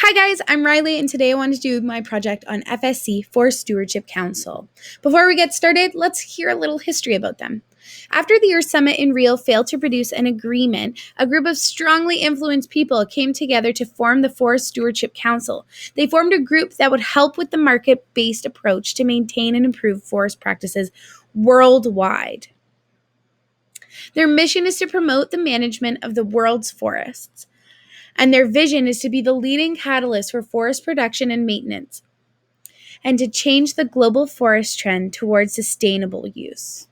Hi guys, I'm Riley and today I want to do my project on FSC, Forest Stewardship Council. Before we get started, let's hear a little history about them. After the Earth Summit in Rio failed to produce an agreement, a group of strongly influenced people came together to form the Forest Stewardship Council. They formed a group that would help with the market-based approach to maintain and improve forest practices worldwide. Their mission is to promote the management of the world's forests, and their vision is to be the leading catalyst for forest production and maintenance, and to change the global forest trend towards sustainable use.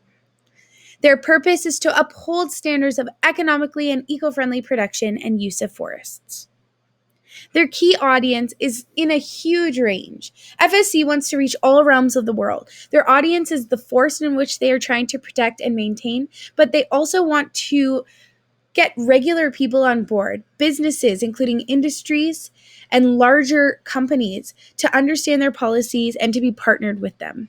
Their purpose is to uphold standards of economically and eco-friendly production and use of forests. Their key audience is in a huge range. FSC wants to reach all realms of the world. Their audience is the forest in which they are trying to protect and maintain, but they also want to get regular people on board, businesses, including industries and larger companies, to understand their policies and to be partnered with them.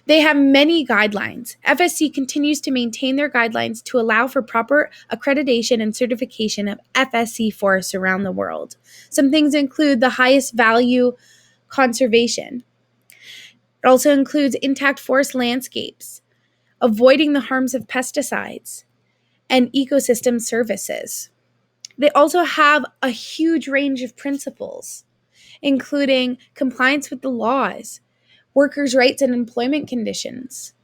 They have many guidelines. FSC continues to maintain their guidelines to allow for proper accreditation and certification of FSC forests around the world. Some things include the highest value conservation. It also includes intact forest landscapes, avoiding the harms of pesticides, and ecosystem services. They also have a huge range of principles, including compliance with the laws, workers' rights and employment conditions,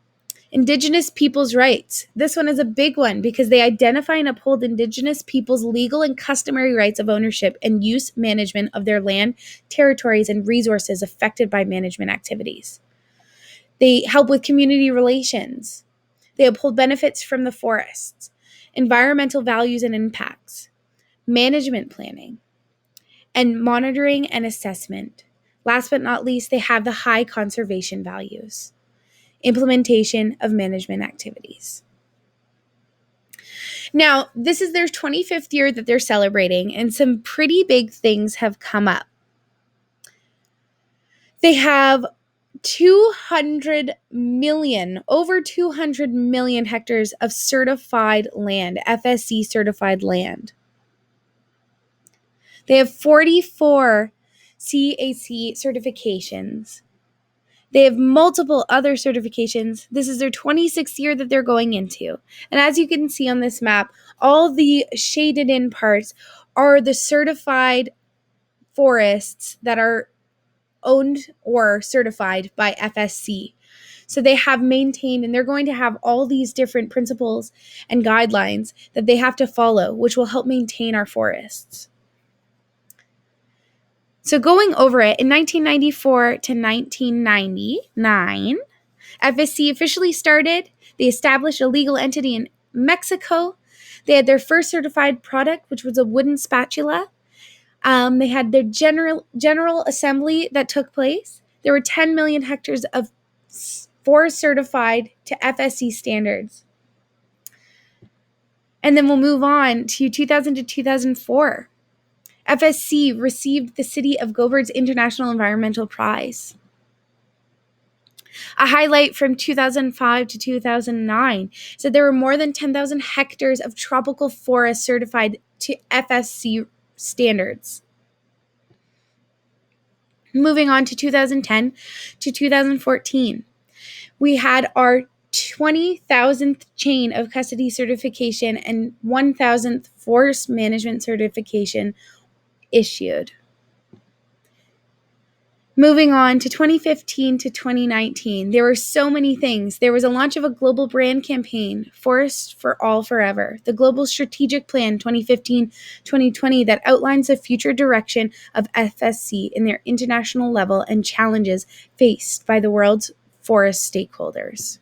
Indigenous peoples' rights. This one is a big one because they identify and uphold Indigenous peoples' legal and customary rights of ownership and use management of their land, territories, and resources affected by management activities. They help with community relations. They uphold benefits from the forests, environmental values and impacts, management planning, and monitoring and assessment. Last but not least, they have the high conservation values, implementation of management activities. Now, this is their 25th year that they're celebrating, and some pretty big things have come up. They have over 200 million hectares of certified land, FSC certified land. They have 44 CAC certifications. They have multiple other certifications. This is their 26th year that they're going into. And as you can see on this map, all the shaded in parts are the certified forests that are owned or certified by FSC. So they have maintained, and they're going to have all these different principles and guidelines that they have to follow, which will help maintain our forests. So going over it, in 1994 to 1999, FSC officially started. They established a legal entity in Mexico. They had their first certified product, which was a wooden spatula. They had their general assembly that took place. There were 10 million hectares of forest certified to FSC standards. And then we'll move on to 2000 to 2004. FSC received the City of Go-Bird's International Environmental Prize. A highlight from 2005 to 2009 said there were more than 10,000 hectares of tropical forest certified to FSC standards. Moving on to 2010 to 2014, we had our 20,000th chain of custody certification and 1,000th forest management certification issued. Moving on to 2015 to 2019, there were so many things. There was a launch of a global brand campaign, Forest for All Forever, the Global Strategic Plan 2015-2020 that outlines the future direction of FSC in their international level and challenges faced by the world's forest stakeholders.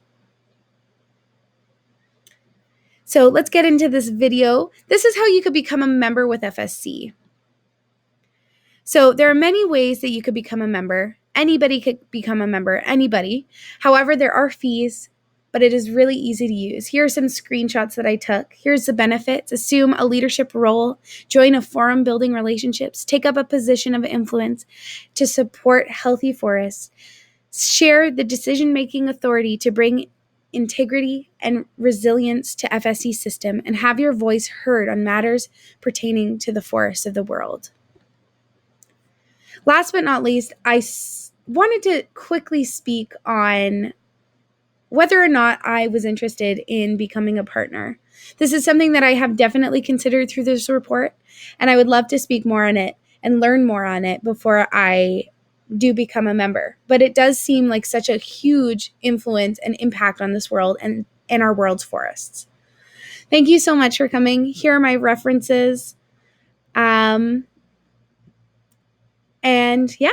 So let's get into this video. This is how you could become a member with FSC. So there are many ways that you could become a member. Anybody could become a member, anybody. However, there are fees, but it is really easy to use. Here are some screenshots that I took. Here's the benefits. Assume a leadership role, join a forum building relationships, take up a position of influence to support healthy forests, share the decision-making authority to bring integrity and resilience to FSC system, and have your voice heard on matters pertaining to the forests of the world. Last but not least, wanted to quickly speak on whether or not I was interested in becoming a partner. This is something that I have definitely considered through this report, and I would love to speak more on it and learn more on it before I do become a member. But it does seem like such a huge influence and impact on this world and our world's forests. Thank you so much for coming. Here are my references. And yeah,